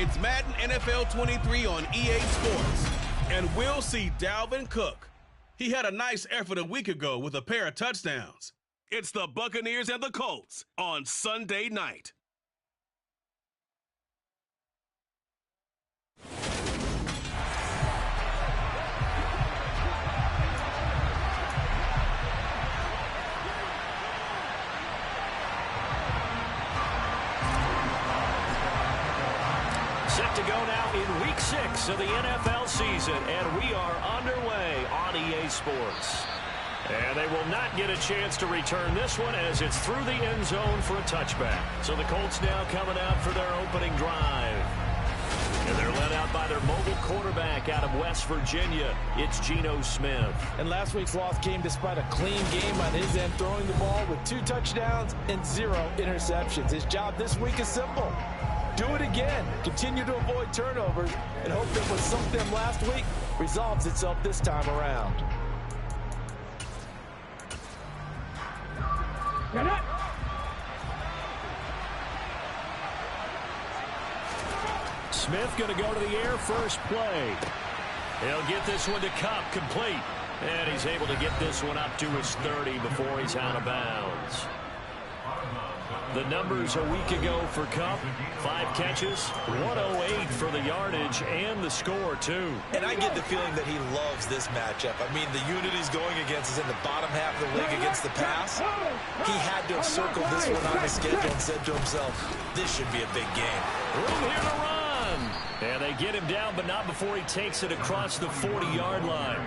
It's Madden NFL 23 on EA Sports. And we'll see Dalvin Cook. He had a nice effort a week ago with a pair of touchdowns. It's the Buccaneers and the Colts on Sunday night. Set to go now in Week 6 of the NFL season, and we are underway on EA Sports. And they will not get a chance to return this one as it's through the end zone for a touchback. So the Colts now coming out for their opening drive. And they're led out by their mobile quarterback out of West Virginia. It's Geno Smith. And last week's loss came despite a clean game on his end, throwing the ball with 2 touchdowns and 0 interceptions. His job this week is simple. Do it again. Continue to avoid turnovers and hope that what sunk them last week resolves itself this time around. Smith going to go to the air first play. He'll get this one to Kupp, complete. And he's able to get this one up to his 30 before he's out of bounds. The numbers a week ago for Kupp: 5 catches, 108 for the yardage, and the score, too. And I get the feeling that he loves this matchup. I mean, the unit he's going against is in the bottom half of the league against the pass. He had to have circled this one on his schedule and said to himself, this should be a big game. Room here to run. And they get him down, but not before he takes it across the 40-yard line.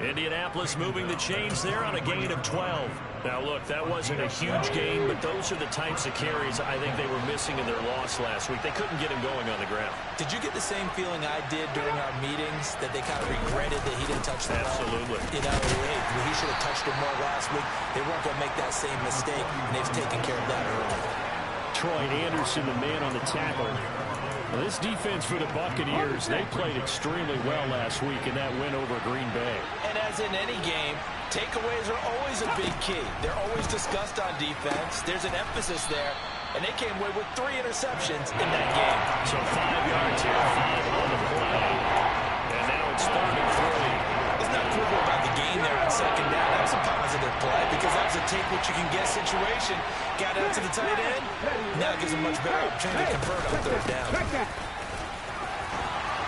Indianapolis moving the chains there on a gain of 12. Now, look, that wasn't a huge gain, but those are the types of carries I think they were missing in their loss last week. They couldn't get him going on the ground. Did you get the same feeling I did during our meetings, that they kind of regretted that he didn't touch the ball? Absolutely. You know, he should have touched it more last week. They weren't going to make that same mistake, and they've taken care of that early. Troy Anderson, the man on the tackle. Well, this defense for the Buccaneers, they played extremely well last week in that win over Green Bay. And as in any game, takeaways are always a big key. They're always discussed on defense. There's an emphasis there, and they came away with 3 interceptions in that game. So 5 yards here, 5 on the play. And now it's 3rd and 3. Let's not quibble about the gain there on 2nd down. That was a positive play because that was a take-what-you-can-get situation. Got out to the tight end. Now it gives a much better opportunity to convert on 3rd down.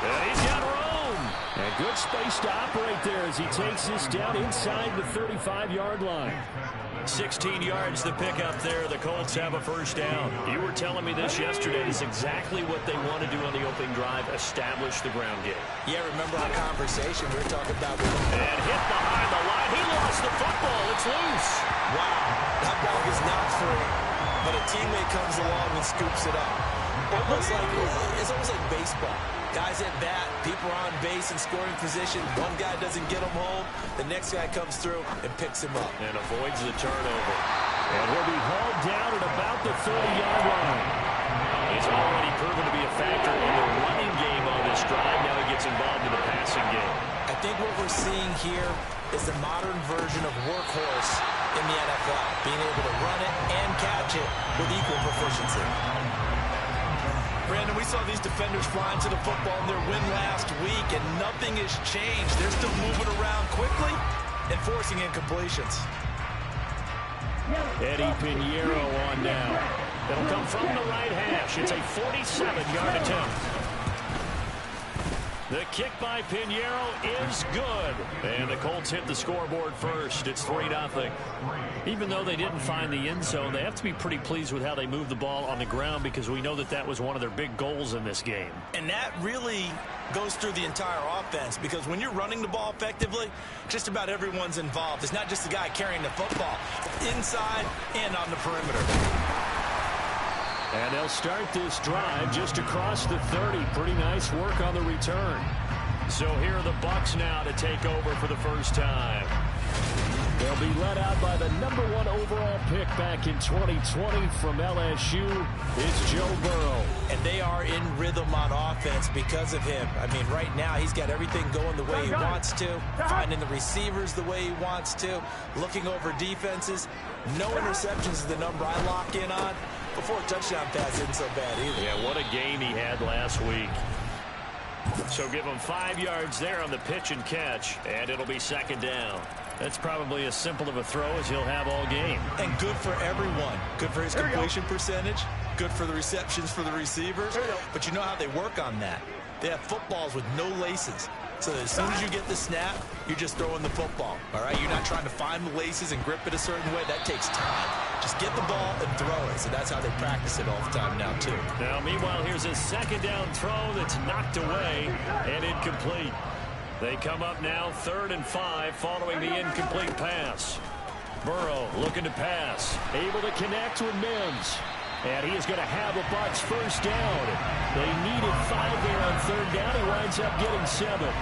And he's got room. And good space to operate there as he takes this down inside the 35-yard line. 16 yards to pick up there. The Colts have a first down. You were telling me this yesterday. It's exactly what they want to do on the opening drive, establish the ground game. Yeah, remember our conversation we were talking about. And hit behind the line. He lost the football. It's loose. Wow, that ball is not free, but a teammate comes along and scoops it up. It's almost like baseball. Guys at bat, people are on base in scoring position. One guy doesn't get him home. The next guy comes through and picks him up. And avoids the turnover. And he'll be hauled down at about the 30-yard line. He's already proven to be a factor in the running game on this drive. Now he gets involved in the passing game. I think what we're seeing here is the modern version of workhorse in the NFL. Being able to run it and catch it with equal proficiency. Brandon, we saw these defenders flying to the football in their win last week, and nothing has changed. They're still moving around quickly and forcing incompletions. Eddie Pinheiro on now. It'll come from the right hash. It's a 47-yard attempt. The kick by Pinheiro is good. And the Colts hit the scoreboard first. It's 3-0. Even though they didn't find the end zone, they have to be pretty pleased with how they moved the ball on the ground because we know that that was one of their big goals in this game. And that really goes through the entire offense because when you're running the ball effectively, just about everyone's involved. It's not just the guy carrying the football. Inside and on the perimeter. And they'll start this drive just across the 30. Pretty nice work on the return. So here are the Bucs now to take over for the first time. They'll be led out by the #1 overall pick back in 2020 from LSU. It's Joe Burrow. And they are in rhythm on offense because of him. I mean, right now he's got everything going the way he wants to, finding the receivers the way he wants to, looking over defenses. No interceptions is the number I lock in on. before a touchdown pass isn't so bad either. Yeah, what a game he had last week. So give him 5 yards there on the pitch and catch, and it'll be second down. That's probably as simple of a throw as he'll have all game. And good for everyone. Good for his completion percentage. Good for the receptions for the receivers. But you know how they work on that. They have footballs with no laces. So as soon as you get the snap, you're just throwing the football. All right? You're not trying to find the laces and grip it a certain way. That takes time. Just get the ball and throw it. So that's how they practice it all the time now, too. Now, meanwhile, here's a second down throw that's knocked away and incomplete. They come up now 3rd and 5 following the incomplete pass. Burrow looking to pass. Able to connect with Mims. And he is going to have a Bucs first down. They needed 5 there on 3rd down. He winds up getting 7.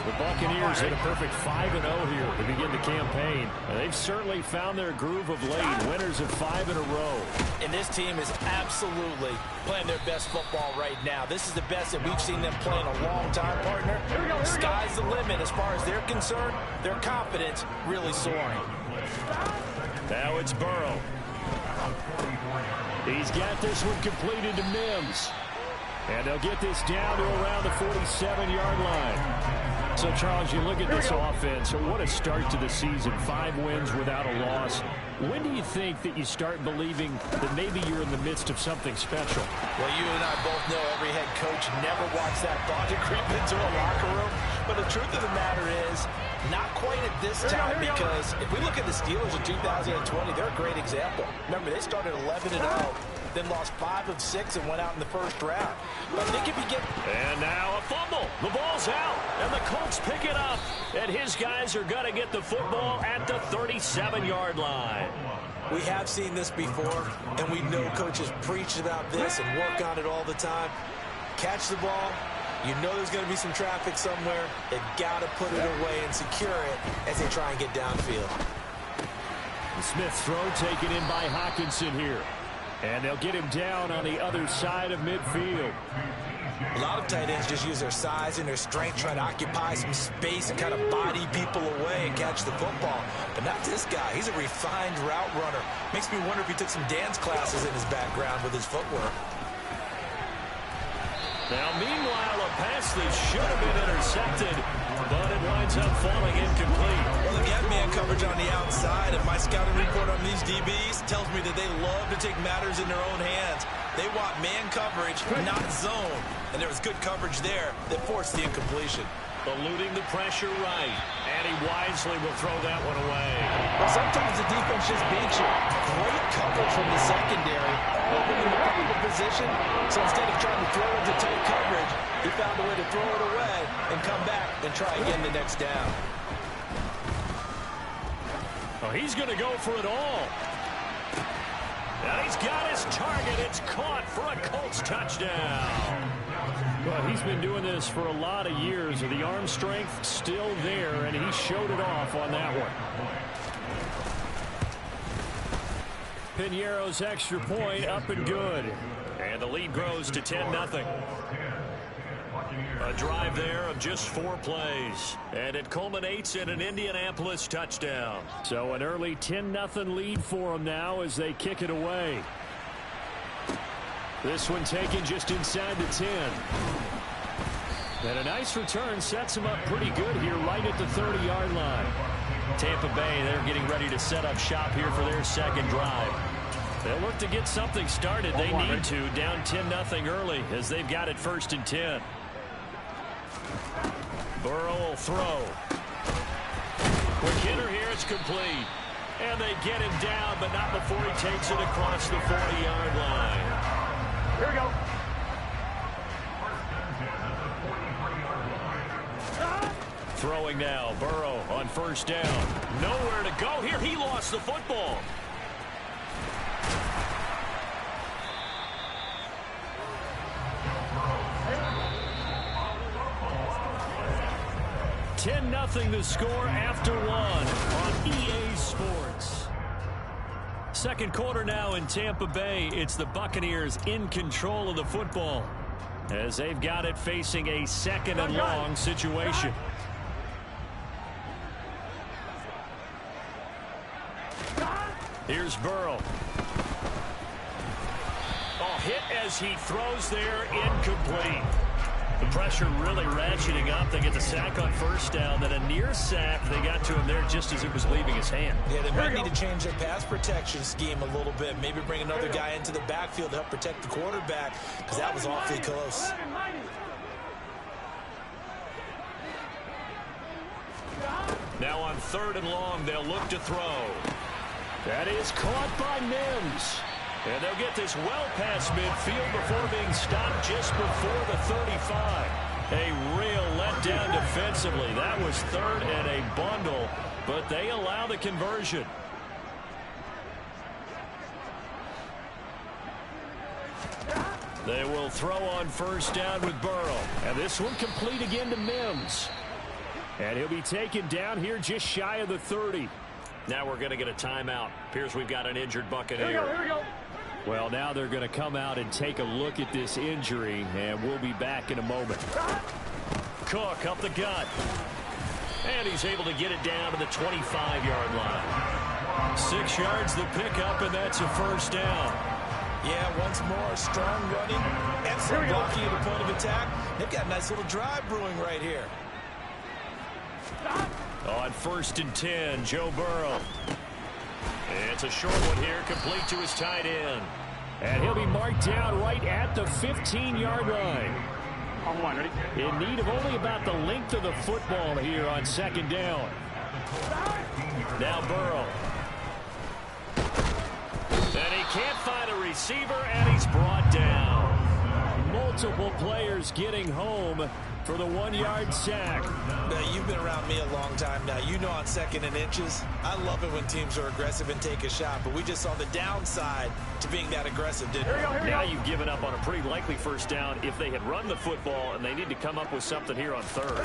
The Buccaneers hit a perfect 5-0 here to begin the campaign. And they've certainly found their groove of late. Winners of 5 in a row. And this team is absolutely playing their best football right now. This is the best that we've seen them play in a long time, partner. Sky's the limit as far as they're concerned. Their confidence really soaring. Now it's Burrow. He's got this one completed to Mims. And they'll get this down to around the 47-yard line. So, Charles, you look at this offense, what a start to the season. 5 wins without a loss. When do you think that you start believing that maybe you're in the midst of something special? Well, you and I both know every head coach never wants that thought to creep into a locker room. But the truth of the matter is, not quite at this time, because if we look at the Steelers in 2020, they're a great example. Remember, they started 11-0, then lost 5 of 6 and went out in the first round. But they could be getting... And now a fumble. The ball's out, and the Colts pick it up. And his guys are going to get the football at the 37-yard line. We have seen this before, and we know coaches preach about this and work on it all the time. Catch the ball. You know there's going to be some traffic somewhere. They've got to put it away and secure it as they try and get downfield. The Smith's throw taken in by Hockenson here. And they'll get him down on the other side of midfield. A lot of tight ends just use their size and their strength, try to occupy some space and kind of body people away and catch the football. But not this guy. He's a refined route runner. Makes me wonder if he took some dance classes in his background with his footwork. Now, meanwhile, a pass that should have been intercepted, but it winds up falling incomplete. Well, they got man coverage on the outside, and my scouting report on these DBs tells me that they love to take matters in their own hands. They want man coverage, not zone. And there was good coverage there that forced the incompletion. Eluding the pressure right, and he wisely will throw that one away. Well, sometimes the defense just beats you. Great coverage from the secondary, opened him up in the position. So instead of trying to throw into tight coverage, he found a way to throw it away and come back and try again the next down. Oh, he's going to go for it all. And he's got his target. It's caught for a Colts touchdown. Well, he's been doing this for a lot of years. The arm strength still there, and he showed it off on that one. Pinheiro's extra point up and good. And the lead grows to 10-0. A drive there of just 4 plays. And it culminates in an Indianapolis touchdown. So an early 10-0 lead for them now as they kick it away. This one taken just inside the 10. And a nice return sets him up pretty good here right at the 30-yard line. Tampa Bay, they're getting ready to set up shop here for their second drive. They'll look to get something started. They need to, down 10-0 early as they've got it 1st and 10. Burrow will throw. Quick hitter here, it's complete. And they get him down, but not before he takes it across the 40-yard line. Here we go. Throwing now, Burrow on 1st down. Nowhere to go here. He lost the football. Nothing the score after 1 on EA Sports. Second quarter now in Tampa Bay. It's the Buccaneers in control of the football as they've got it facing a 2nd and long situation. Here's Burrow. hit as he throws there, incomplete. The pressure really ratcheting up. They get the sack on first down, then a near sack. They got to him there just as it was leaving his hand. Yeah, they might need to change their pass protection scheme a little bit. Maybe bring another guy into the backfield to help protect the quarterback, because that was awfully close. Now on 3rd and long, they'll look to throw. That is caught by Mims. And they'll get this well past midfield before being stopped just before the 35. A real letdown defensively. That was 3rd and a bundle, but they allow the conversion. They will throw on first down with Burrow. And this one complete again to Mims. And he'll be taken down here just shy of the 30. Now we're going to get a timeout. Appears we've got an injured Buccaneer. Here we go. Well, now they're going to come out and take a look at this injury, and we'll be back in a moment. Cook up the gut. And he's able to get it down to the 25-yard line. 6 yards the pickup, and that's a first down. Yeah, once more, strong running, excellent blocking at the point of attack. They've got a nice little drive brewing right here. On 1st and 10, Joe Burrow. It's a short one here, complete to his tight end. And he'll be marked down right at the 15-yard line. On one, ready? In need of only about the length of the football here on 2nd down. Now Burrow. And he can't find a receiver, and he's brought down. Multiple players getting home for the 1-yard sack. Now, you've been around me a long time now. You know on 2nd and inches, I love it when teams are aggressive and take a shot, but we just saw the downside to being that aggressive, didn't we? Now you've given up on a pretty likely first down if they had run the football, and they need to come up with something here on 3rd.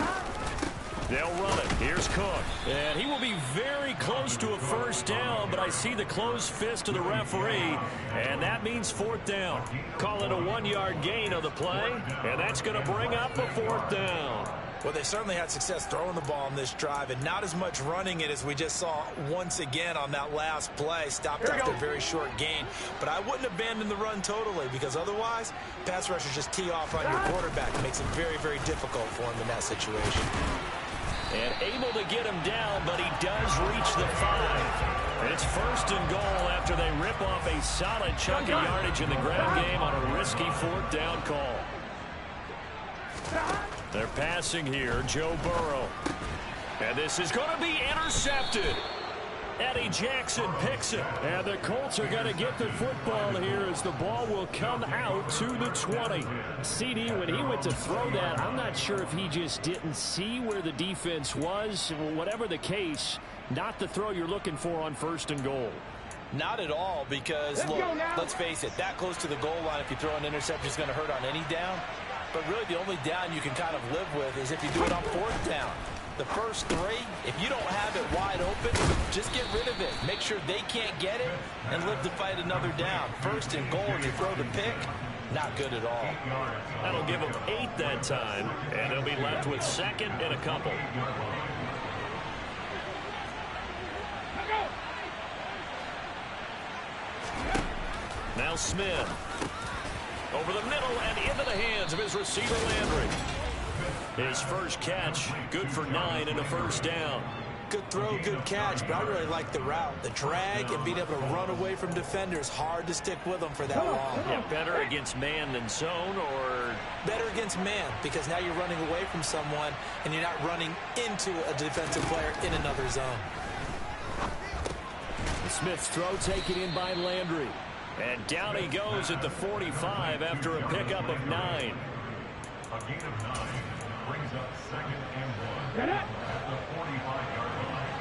They'll run it. Here's Cook. And he will be very close to a first down, but I see the closed fist of the referee, and that means 4th down. Call it a 1-yard gain on the play, and that's going to bring up a 4th down. Well, they certainly had success throwing the ball on this drive, and not as much running it as we just saw once again on that last play. Stopped after a very short gain. But I wouldn't abandon the run totally, because otherwise, pass rushers just tee off on your quarterback. It makes it very, very difficult for him in that situation. And able to get him down, but he does reach the 5. It's 1st and goal after they rip off a solid chunk of yardage in the ground game on a risky 4th down call. They're passing here, Joe Burrow. And this is going to be intercepted. Eddie Jackson picks it. And the Colts are going to get the football here as the ball will come out to the 20. CD, when he went to throw that, I'm not sure if he just didn't see where the defense was. Whatever the case, not the throw you're looking for on 1st and goal. Not at all, because, look, let's face it, that close to the goal line, if you throw an interception, is going to hurt on any down. But really, the only down you can kind of live with is if you do it on 4th down. The first 3, if you don't have it wide open, just get rid of it. Make sure they can't get it and live to fight another down. 1st and goal, and you throw the pick, not good at all. That'll give them 8 that time, and they'll be left with 2nd and a couple. Now Smith. Over the middle and into the hands of his receiver Landry. His first catch, good for 9 and a first down. Good throw, good catch, but I really like the route. The drag and being able to run away from defenders, hard to stick with them for that long. Yeah, better against man than zone, or? Better against man, because now you're running away from someone and you're not running into a defensive player in another zone. Smith's throw taken in by Landry. And down he goes at the 45 after a pickup of 9. A gain of 9 brings up 2nd and 1 at the 45-yard line.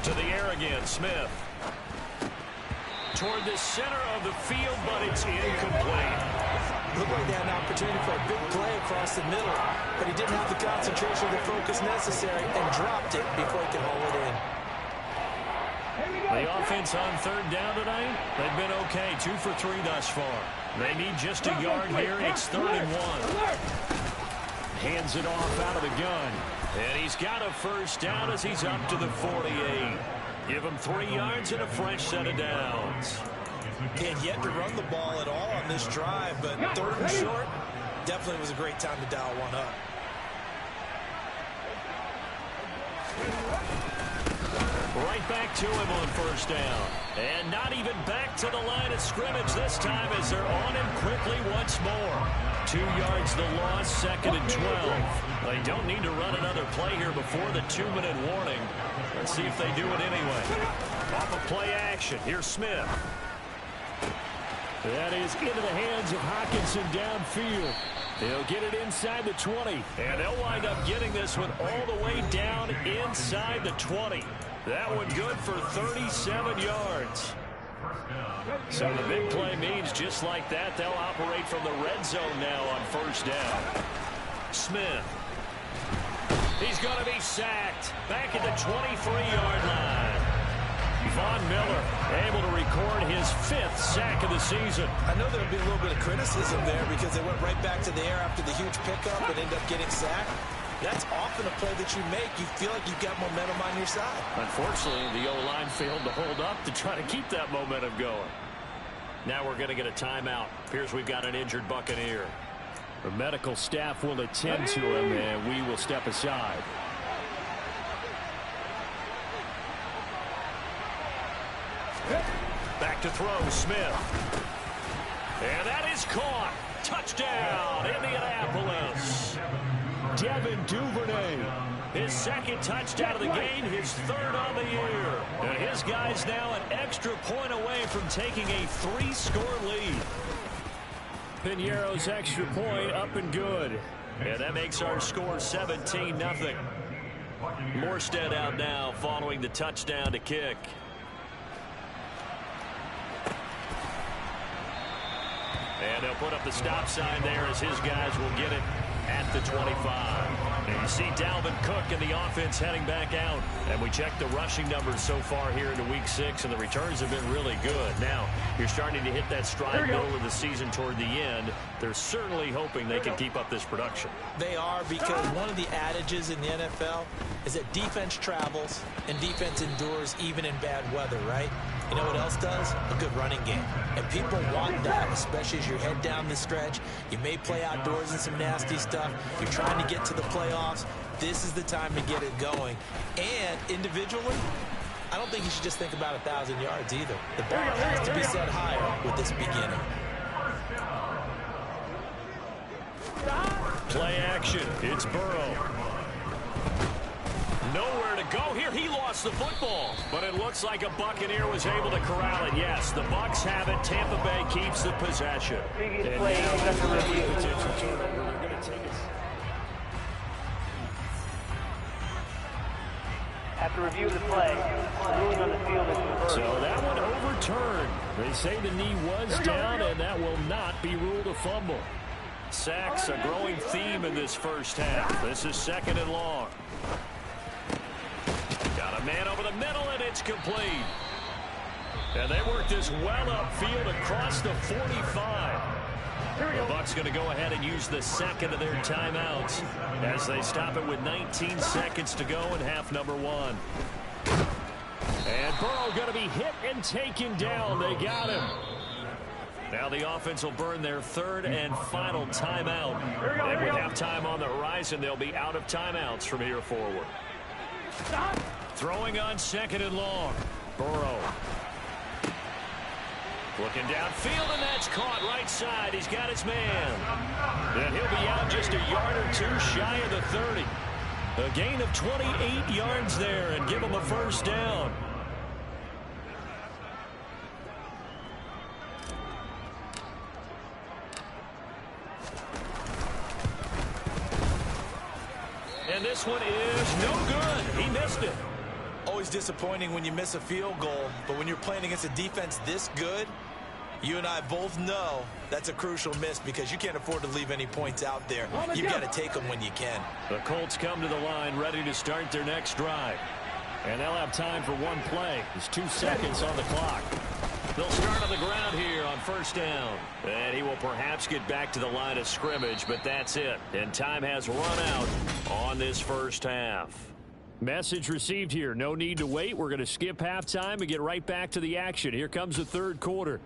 To the air again, Smith. Toward the center of the field, but it's incomplete. Looked like they had an opportunity for a big play across the middle, but he didn't have the concentration or the focus necessary and dropped it before he could haul it in. The offense on 3rd down tonight, they've been okay, 2 for 3 thus far. They need just a yard here. It's 3rd and 1. Hands it off out of the gun. And he's got a first down as he's up to the 48. Give him 3 yards and a fresh set of downs. He had yet to run the ball at all on this drive, but 3rd and short, definitely was a great time to dial one up. Right back to him on 1st down. And not even back to the line of scrimmage this time as they're on him quickly once more. 2 yards the loss, 2nd and 12. They don't need to run another play here before the 2-minute warning. Let's see if they do it anyway. Off of play action, here's Smith. That is into the hands of Hockenson downfield. He'll get it inside the 20. And they'll wind up getting this one all the way down inside the 20. That one good for 37 yards. So the big play means just like that, they'll operate from the red zone now on 1st down. Smith. He's going to be sacked. Back at the 23-yard line. Von Miller able to record his 5th sack of the season. I know there'll be a little bit of criticism there because they went right back to the air after the huge pickup and ended up getting sacked. That's often a play that you make. You feel like you've got momentum on your side. Unfortunately, the O-line failed to hold up to try to keep that momentum going. Now we're going to get a timeout. Appears we've got an injured Buccaneer. The medical staff will attend to him, and we will step aside. Back to throw, Smith. And that is caught. Touchdown, Indianapolis. Devin Duvernay, his 2nd touchdown of the game, his 3rd on the year. And his guy's now an extra point away from taking a 3-score lead. Piñeiro's extra point up and good. And that makes our score 17-0. Morstead out now following the touchdown to kick. And they'll put up the stop sign there as his guys will get it at the 25. And you see Dalvin Cook and the offense heading back out. And we check the rushing numbers so far here into Week 6, and the returns have been really good. Now, you're starting to hit that stride middle of the season toward the end. They're certainly hoping they can keep up this production. They are, because one of the adages in the NFL is that defense travels and defense endures even in bad weather, right? You know what else does? A good running game. And people want that, especially as you head down the stretch. You may play outdoors in some nasty stuff. You're trying to get to the playoffs. This is the time to get it going. And individually, I don't think you should just think about 1,000 yards either. The bar has to be set higher with this beginning. Play action. It's Burrow. Nowhere to go here. He lost the football, but it looks like a Buccaneer was able to corral it. Yes, the Bucs have it. Tampa Bay keeps the possession. Previous play, have to review the play. The ruling on the field is reversed. So that one overturned. They say the knee was down, and that will not be ruled a fumble. Sacks, a growing theme in this first half. This is 2nd and long. Got a man over the middle, and it's complete. And they work this well upfield across the 45. The Bucs going to go ahead and use the 2nd of their timeouts as they stop it with 19 seconds to go in half number 1. And Burrow going to be hit and taken down. They got him. Now the offense will burn their 3rd and final timeout. And with halftime on the horizon, they'll be out of timeouts from here forward. Throwing on 2nd and long. Burrow. Looking downfield, and that's caught right side. He's got his man. And he'll be out just a yard or two shy of the 30. A gain of 28 yards there and give him a 1st down. And this one is no good. He missed it. Always disappointing when you miss a field goal, but when you're playing against a defense this good, you and I both know that's a crucial miss because you can't afford to leave any points out there. You've got to take them when you can. The Colts come to the line ready to start their next drive. And they'll have time for one play. There's 2 seconds on the clock. They'll start on the ground here on 1st down. And he will perhaps get back to the line of scrimmage, but that's it. And time has run out on this first half. Message received here. No need to wait. We're going to skip halftime and get right back to the action. Here comes the third quarter.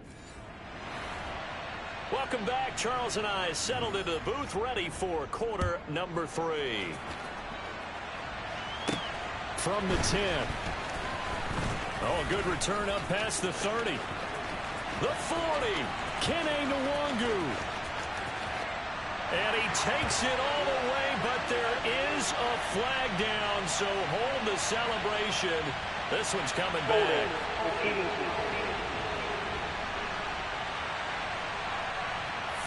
Welcome back. Charles and I settled into the booth, ready for quarter number 3. From the 10. Oh, a good return up past the 30. The 40. Kene Nwangu. And he takes it all the way, but there is a flag down, so hold the celebration. This one's coming back.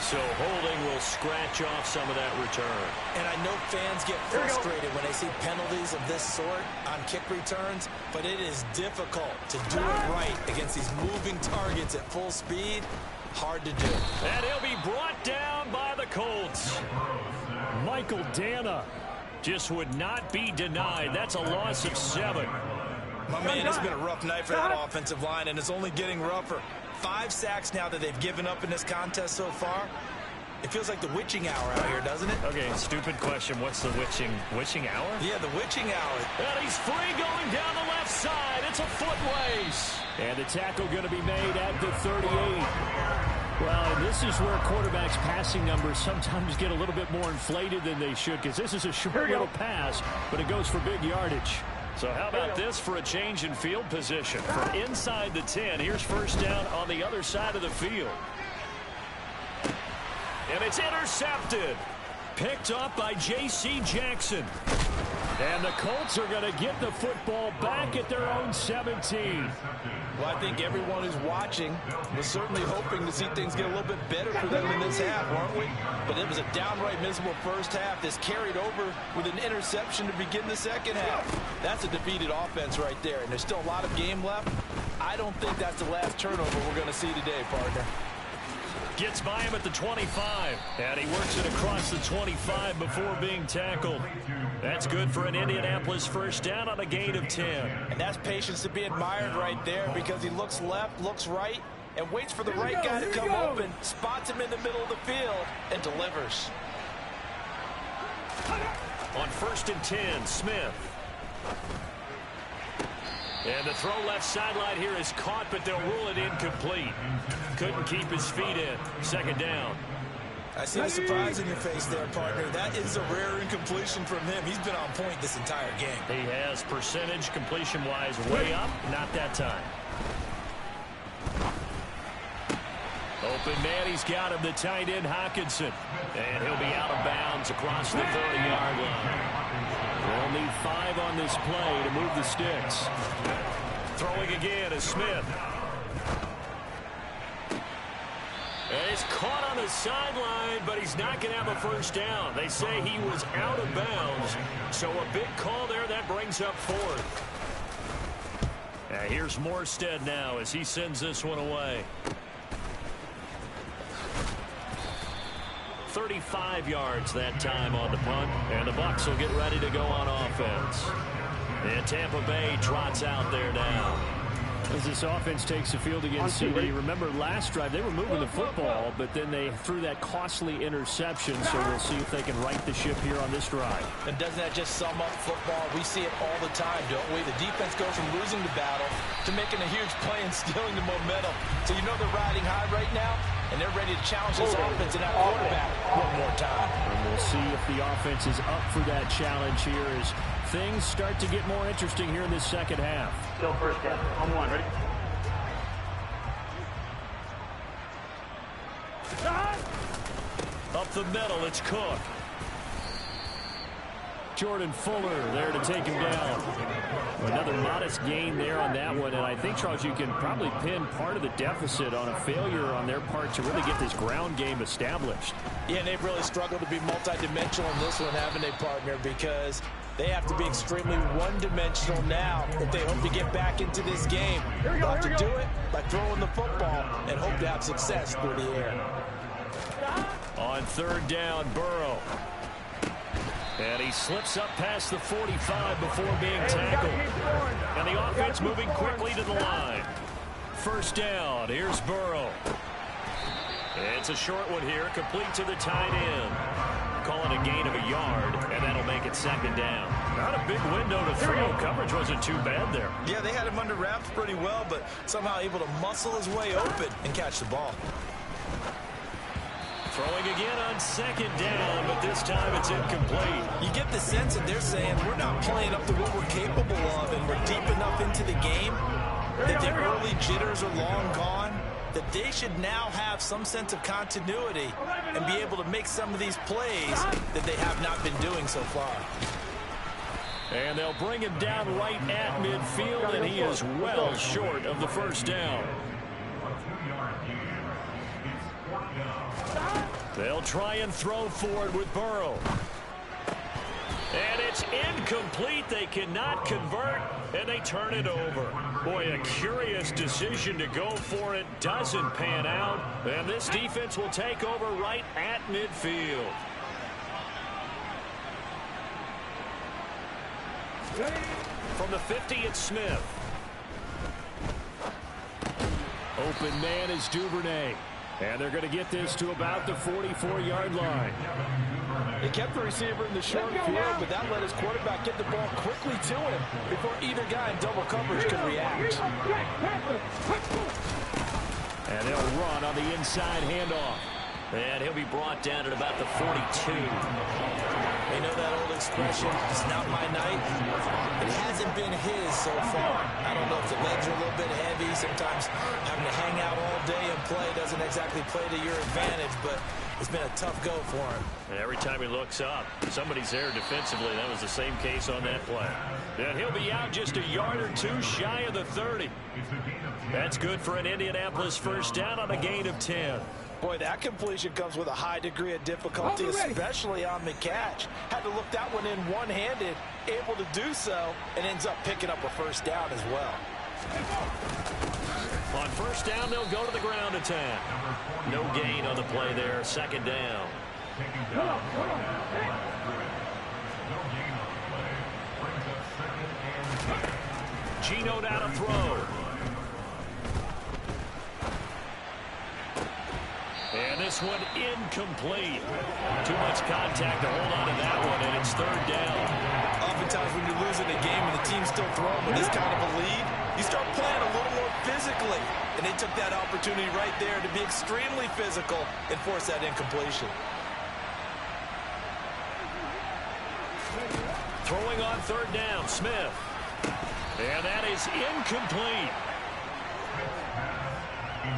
So holding will scratch off some of that return. And I know fans get frustrated when they see penalties of this sort on kick returns, but it is difficult to do it right against these moving targets at full speed. Hard to do. And he'll be brought down by the Colts. Michael Dana just would not be denied. That's a loss of 7. My man, it's been a rough night for that offensive line, and it's only getting rougher. 5 sacks now that they've given up in this contest so far. It feels like the witching hour out here, doesn't it? Okay, stupid question. What's the witching hour? Yeah, the witching hour. And he's free going down the left side. It's a foot race. And the tackle going to be made at the 38. Well, and this is where quarterbacks' passing numbers sometimes get a little bit more inflated than they should, because this is a short little pass, but it goes for big yardage. So how about this for a change in field position? From inside the 10, here's first down on the other side of the field. And it's intercepted. Picked up by J.C. Jackson. And the Colts are going to get the football back at their own 17. Well, I think everyone who's watching was certainly hoping to see things get a little bit better for them in this half, weren't we? But it was a downright miserable first half. This carried over with an interception to begin the second half. That's a defeated offense right there, and there's still a lot of game left. I don't think that's the last turnover we're going to see today, partner. Gets by him at the 25, and he works it across the 25 before being tackled. That's good for an Indianapolis first down on a gain of 10. And that's patience to be admired right there, because he looks left, looks right, and waits for the right guy to come open, spots him in the middle of the field, and delivers. On 1st and 10, Smith. And the throw left sideline here is caught, but they'll rule it incomplete. Couldn't keep his feet in. Second down. I see the surprise in your face there, partner. That is a rare incompletion from him. He's been on point this entire game. He has percentage completion-wise way up. Not that time. Open man, he's got him, the tight end, Hockenson. And he'll be out of bounds across the 30-yard line. They'll need 5 on this play to move the sticks. Throwing again is Smith. And he's caught on the sideline, but he's not going to have a first down. They say he was out of bounds. So a big call there that brings up 4th. Here's Morstead now as he sends this one away. 35 yards that time on the punt, and the Bucs will get ready to go on offense. And Tampa Bay trots out there now. As this offense takes the field against CD, remember last drive they were moving the football, but then they threw that costly interception, so we'll see if they can right the ship here on this drive. And doesn't that just sum up football? We see it all the time, don't we? The defense goes from losing the battle to making a huge play and stealing the momentum. So you know they're riding high right now, and they're ready to challenge this offense and that quarterback one more time. And we'll see if the offense is up for that challenge here as things start to get more interesting here in this second half. Still first down. On 1. Ready? Up the middle, it's Cook. Jordan Fuller there to take him down. Another modest gain there on that one, and I think, Charles, you can probably pin part of the deficit on a failure on their part to really get this ground game established. Yeah, and they've really struggled to be multidimensional in this one, haven't they, partner? Because they have to be extremely one-dimensional now if they hope to get back into this game. They'll have to do it by throwing the football and hope to have success through the air. On 3rd down, Burrow. And he slips up past the 45 before being tackled. And the offense moving quickly to the line. First down, here's Burrow. It's a short one here, complete to the tight end. call it a gain of a yard, and that'll make it second down. Not a big window to throw. Coverage wasn't too bad there. Yeah, they had him under wraps pretty well, but somehow able to muscle his way open and catch the ball. Throwing again on second down, but this time it's incomplete. You get the sense that they're saying we're not playing up to what we're capable of, and we're deep enough into the game that the early jitters are long gone, that they should now have some sense of continuity and be able to make some of these plays that they have not been doing so far. And they'll bring him down right at midfield, and he is well short of the first down. They'll try and throw forward with Burrow. And it's incomplete. They cannot convert, and they turn it over. Boy, a curious decision to go for it. Doesn't pan out. And this defense will take over right at midfield. From the 50, it's Smith. Open man is Duvernay. And they're going to get this to about the 44-yard line. They kept the receiver in the short field, but that let his quarterback get the ball quickly to him before either guy in double coverage could react. And they'll run on the inside handoff. And he'll be brought down at about the 42. You know that old expression, it's not my night? It hasn't been his so far. I don't know if the legs are a little bit heavy. Sometimes having to hang out all day and play doesn't exactly play to your advantage, but it's been a tough go for him. And every time he looks up, somebody's there defensively. That was the same case on that play. And he'll be out just a yard or two shy of the 30. That's good for an Indianapolis first down on a gain of 10. Boy, that completion comes with a high degree of difficulty, especially on the catch. Had to look that one in one-handed, able to do so, and ends up picking up a first down as well. On first down, they'll go to the ground attack. No gain on the play there, second down. Geno down to throw. And this one incomplete. Too much contact to hold on to that one, and it's third down. Oftentimes when you're losing a game and the team's still throwing with this kind of a lead, you start playing a little more physically. And they took that opportunity right there to be extremely physical and force that incompletion. Throwing on third down, Smith. And that is incomplete.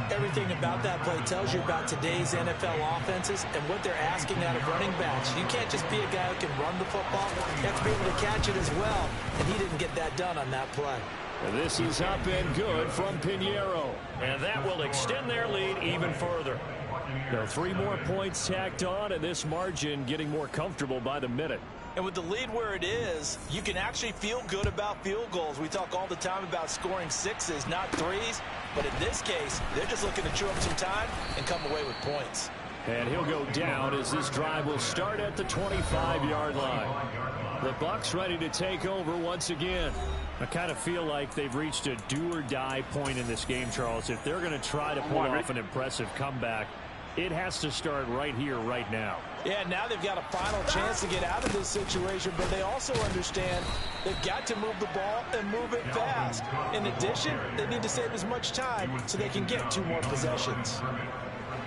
Everything about that play tells you about today's NFL offenses and what they're asking out of running backs. You can't just be a guy who can run the football. You have to be able to catch it as well, and he didn't get that done on that play. And this is up and good from Pinheiro. And that will extend their lead even further. Now 3 more points tacked on, and this margin getting more comfortable by the minute. And with the lead where it is, you can actually feel good about field goals. We talk all the time about scoring 6s, not 3s. But in this case, they're just looking to chew up some time and come away with points. And he'll go down as this drive will start at the 25-yard line. The Bucs ready to take over once again. I kind of feel like they've reached a do-or-die point in this game, Charles. If they're going to try to pull off an impressive comeback, it has to start right here, right now. Yeah, now they've got a final chance to get out of this situation, but they also understand they've got to move the ball and move it fast. In addition, they need to save as much time so they can get 2 more possessions.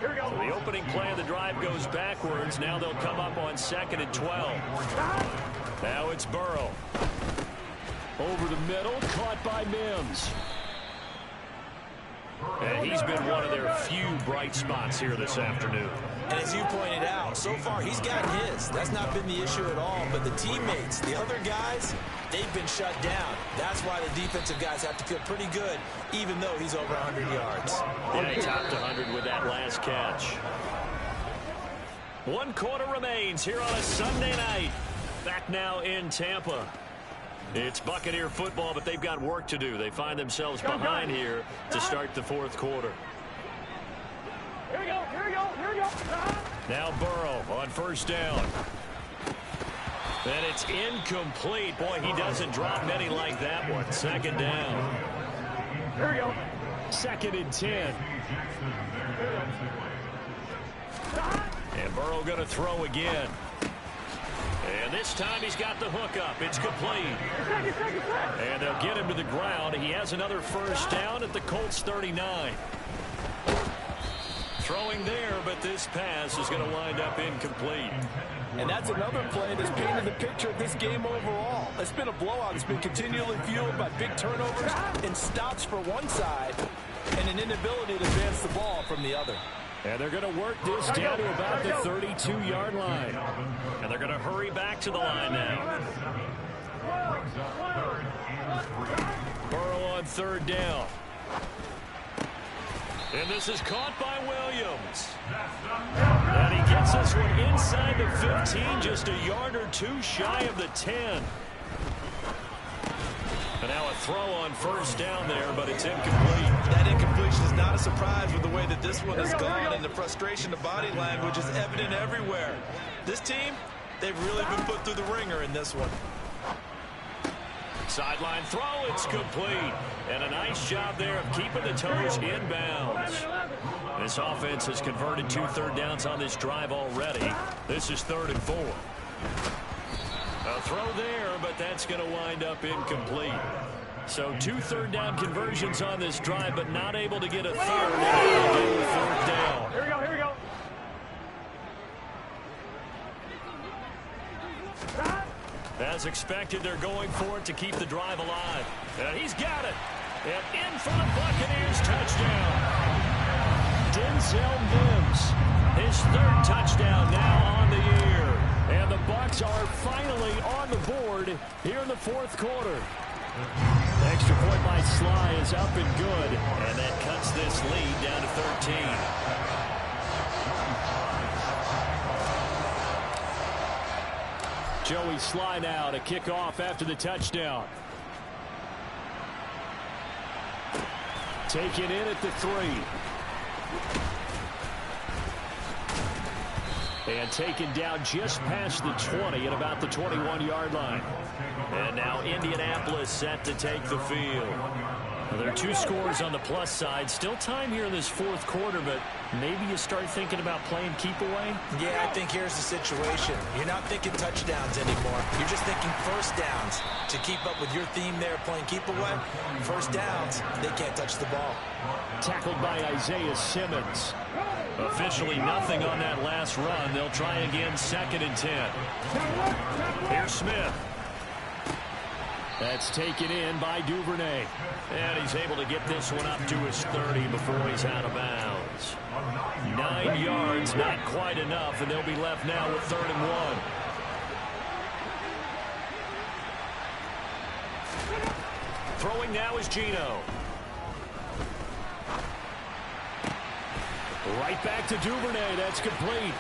So the opening play of the drive goes backwards. Now they'll come up on 2nd and 12. Now it's Burrow. Over the middle, caught by Mims. And he's been one of their few bright spots here this afternoon. And as you pointed out, so far he's gotten his. That's not been the issue at all. But the teammates, the other guys, they've been shut down. That's why the defensive guys have to feel pretty good, even though he's over 100 yards. Yeah, he topped 100 with that last catch. 1 quarter remains here on a Sunday night. Back now in Tampa. It's Buccaneer football, but they've got work to do. They find themselves behind here to start the 4th quarter. Here we go, here we go, here we go. Now Burrow on first down. And it's incomplete. Boy, he doesn't drop many like that one. 2nd down. Here we go. 2nd and 10. And Burrow going to throw again. this time he's got the hook up. It's complete. And they'll get him to the ground. He has another first down at the Colts 39. Throwing there, but this pass is going to wind up incomplete. And that's another play that's painted the picture of this game overall. It's been a blowout. It's been continually fueled by big turnovers and stops for one side and an inability to advance the ball from the other. And they're going to work this down to about the 32-yard line. And they're going to hurry back to the line now. Burrow on third down. And this is caught by Williams. And he gets this one inside the 15, just a yard or two shy of the 10. And now a throw on first down there, but it's incomplete. That incompletion is not a surprise with the way that this one has gone, and the frustration of body language is evident everywhere. This team, they've really been put through the ringer in this one. Sideline throw, it's complete. And a nice job there of keeping the toes inbounds. This offense has converted 2 third downs on this drive already. This is 3rd and 4. A throw there, but that's going to wind up incomplete. So 2 third down conversions on this drive, but not able to get a third. And get the 4th down. Here we go, here we go. As expected, they're going for it to keep the drive alive. And he's got it. And in for the Buccaneers touchdown. Denzel Mims, his 3rd touchdown now on the year. And the Bucs are finally on the board here in the 4th quarter. The extra point by Sly is up and good. And that cuts this lead down to 13. Joey Sly now to kick off after the touchdown. Taken in at the 3. And taken down just past the 20 at about the 21-yard line. And now Indianapolis set to take the field. Well, there are 2 scores on the plus side. Still time here in this 4th quarter, but maybe you start thinking about playing keep away? Yeah, I think here's the situation. You're not thinking touchdowns anymore. You're just thinking first downs. To keep up with your theme there, playing keep away, first downs, they can't touch the ball. Tackled by Isaiah Simmons. Officially nothing on that last run. They'll try again, 2nd and 10. Here's Smith. That's taken in by Duvernay. And he's able to get this one up to his 30 before he's out of bounds. 9 yards, not quite enough, and they'll be left now with 3rd and 1. Throwing now is Gino. Right back to Duvernay. That's complete.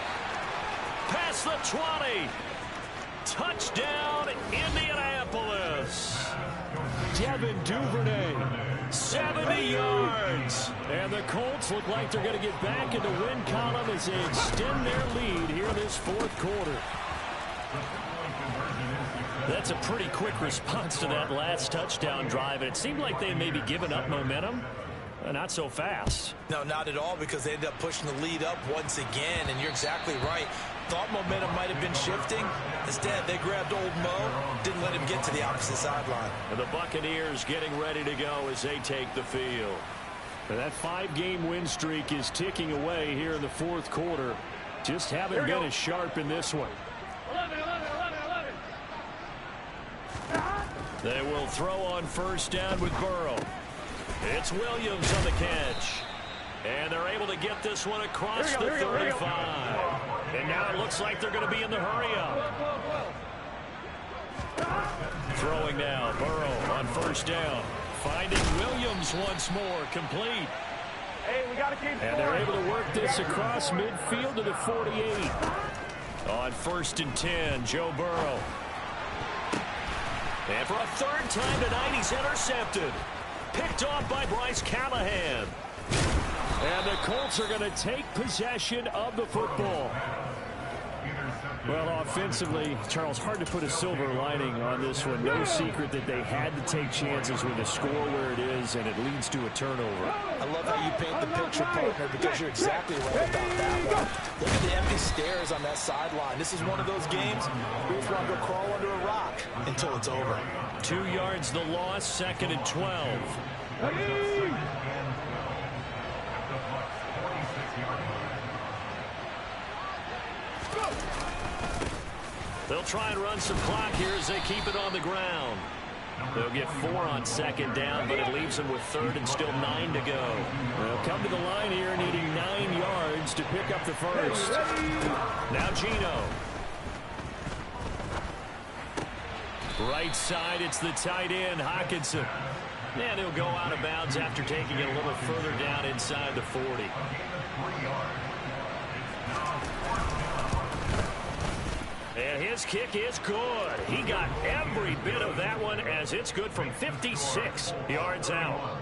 Past the 20. Touchdown, Indianapolis. Devin Duvernay, 70 yards. And the Colts look like they're going to get back in the win column as they extend their lead here in this 4th quarter. That's a pretty quick response to that last touchdown drive. And it seemed like they may be giving up momentum. Not so fast. No, not at all, because they ended up pushing the lead up once again, and you're exactly right. Thought momentum might have been shifting. Instead, they grabbed old Mo, didn't let him get to the opposite sideline. And the Buccaneers getting ready to go as they take the field. And that 5-game win streak is ticking away here in the 4th quarter. Just haven't been as sharp in this one. 11. They will throw on first down with Burrow. It's Williams on the catch. And they're able to get this one across the 35. And now it looks like they're going to be in the hurry-up. Throwing now, Burrow on first down. Finding Williams once more, complete. Hey, we got to keep And they're able to work this across midfield to the 48. On 1st and 10, Joe Burrow. And for a 3rd time tonight, he's intercepted. Picked off by Bryce Callahan. And the Colts are going to take possession of the football. Well, offensively, Charles, hard to put a silver lining on this one. No secret that they had to take chances with the score where it is, and it leads to a turnover. I love how you paint the picture, partner, because you're exactly right about that one. Look at the empty stares on that sideline. This is one of those games we just want to go crawl under a rock until it's over. 2 yards the loss, 2nd and 12. They'll try and run some clock here as they keep it on the ground. They'll get 4 on 2nd down, but it leaves them with 3rd and still 9 to go. They'll come to the line here needing 9 yards to pick up the first. Now Gino. Right side, it's the tight end, Hockenson. And he'll go out of bounds after taking it a little further down inside the 40. And his kick is good. He got every bit of that one as it's good from 56 yards out.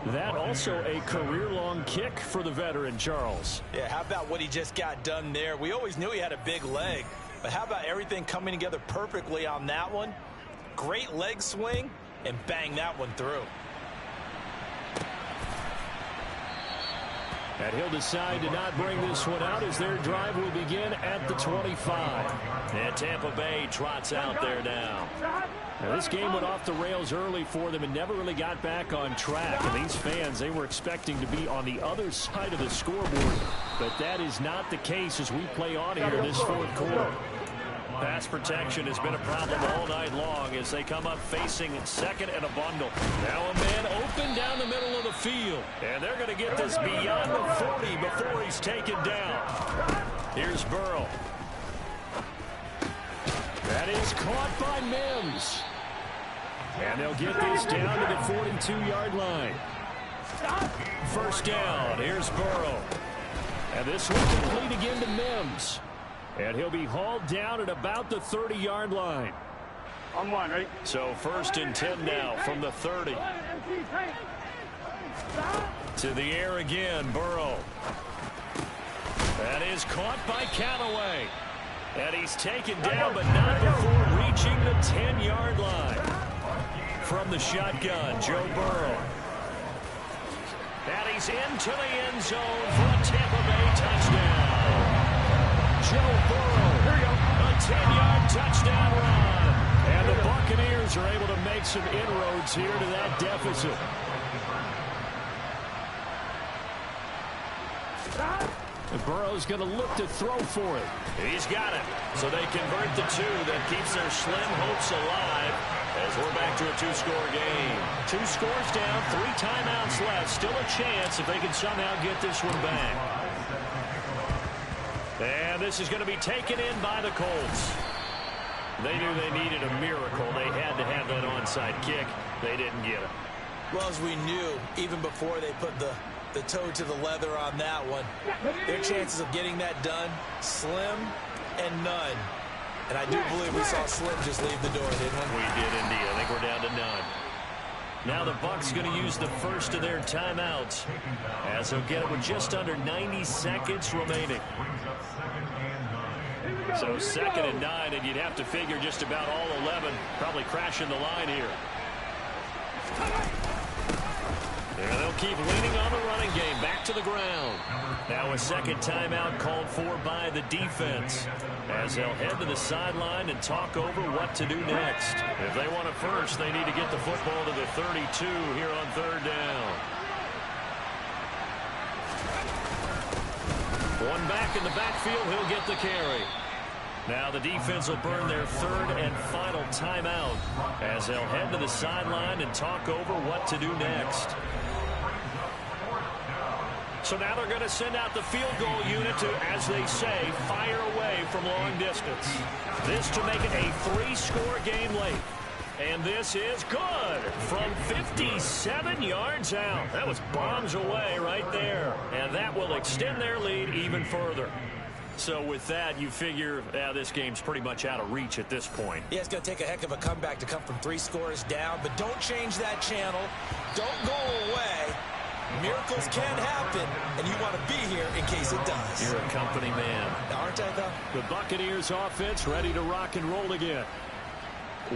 That also a career-long kick for the veteran, Charles. Yeah, how about what he just got done there? We always knew he had a big leg, but how about everything coming together perfectly on that one? Great leg swing, and bang that one through. And he'll decide to not bring this one out as their drive will begin at the 25. And Tampa Bay trots out there now. Now this game went off the rails early for them and never really got back on track. And these fans, they were expecting to be on the other side of the scoreboard. But that is not the case as we play on here in this 4th quarter. Pass protection has been a problem all night long as they come up facing 2nd and a bundle. Now a man open down the middle of the field. And they're going to get this beyond the 40 before he's taken down. Here's Burrow. That is caught by Mims. And they'll get this down to the 42-yard line. First down. Here's Burrow. And this one complete again to Mims. And he'll be hauled down at about the 30-yard line. On 1, right? So 1st and 10 now from the 30. To the air again, Burrow. That is caught by Callaway. And he's taken down, but not before reaching the 10-yard line. From the shotgun, Joe Burrow. And he's into the end zone for a Tampa Bay touchdown. Joe Burrow, a 10-yard touchdown run. And the Buccaneers are able to make some inroads here to that deficit. And Burrow's going to look to throw for it. He's got it. So they convert the 2 that keeps their slim hopes alive as we're back to a 2-score game. 2 scores down, 3 timeouts left. Still a chance if they can somehow get this one back. And this is going to be taken in by the Colts. They knew they needed a miracle. They had to have that onside kick. They didn't get it. Well, as we knew, even before they put the toe to the leather on that one, their chances of getting that done, slim and none. And I do believe we saw Slim just leave the door, didn't we? We did indeed. I think we're down to none. Now the Bucs going to use the first of their timeouts as they'll get it with just under 90 seconds remaining. So 2nd and 9, and you'd have to figure just about all 11 probably crashing the line here. And they'll keep leaning on the running game. Back to the ground. Now a second timeout called for by the defense as they'll head to the sideline and talk over what to do next. If they want it first, they need to get the football to the 32 here on 3rd down. One back in the backfield, he'll get the carry. Now the defense will burn their 3rd and final timeout as they'll head to the sideline and talk over what to do next. So now they're going to send out the field goal unit to, as they say, fire away from long distance. This to make it a 3-score game late. And this is good from 57 yards out. That was bombs away right there. And that will extend their lead even further. So with that, you figure this game's pretty much out of reach at this point. Yeah, it's going to take a heck of a comeback to come from 3 scores down. But don't change that channel. Don't go away. Miracles can happen, and you want to be here in case it does. You're a company man. Aren't I, though? The Buccaneers offense ready to rock and roll again.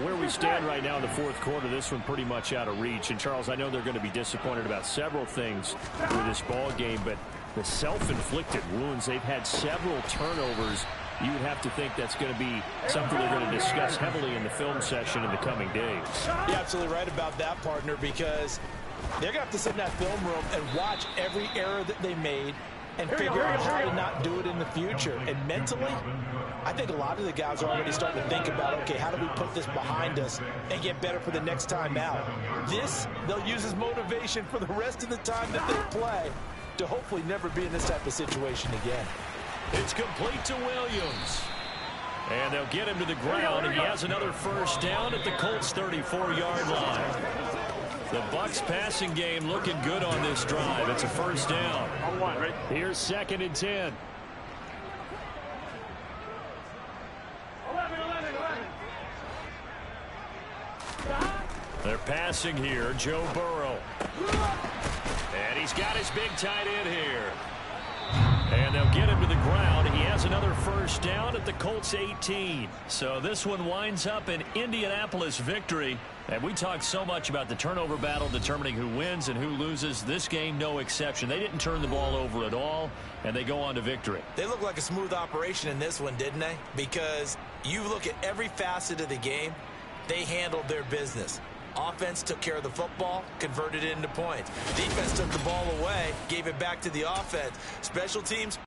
Where we stand right now in the 4th quarter, this one pretty much out of reach. And, Charles, I know they're going to be disappointed about several things with this ball game, but the self-inflicted wounds. They've had several turnovers. You would have to think that's going to be something they're going to discuss heavily in the film session in the coming days. You're absolutely right about that, partner, because they're going to have to sit in that film room and watch every error that they made and figure out how to not do it in the future. And mentally, I think a lot of the guys are already starting to think about, okay, how do we put this behind us and get better for the next time out? This, they'll use as motivation for the rest of the time that they play to hopefully never be in this type of situation again. It's complete to Williams. And they'll get him to the ground, and he has another first down at the Colts' 34-yard line. The Bucs passing game looking good on this drive. It's a first down. Here's 2nd and 10. They're passing here, Joe Burrow. And he's got his big tight end here. And they'll get him to the ground. He has another first down at the Colts 18. So this one winds up an Indianapolis victory. And we talked so much about the turnover battle determining who wins and who loses. This game, no exception. They didn't turn the ball over at all, and they go on to victory. They look like a smooth operation in this one, didn't they? Because you look at every facet of the game, they handled their business. Offense took care of the football, converted it into points. Defense took the ball away, gave it back to the offense. Special teams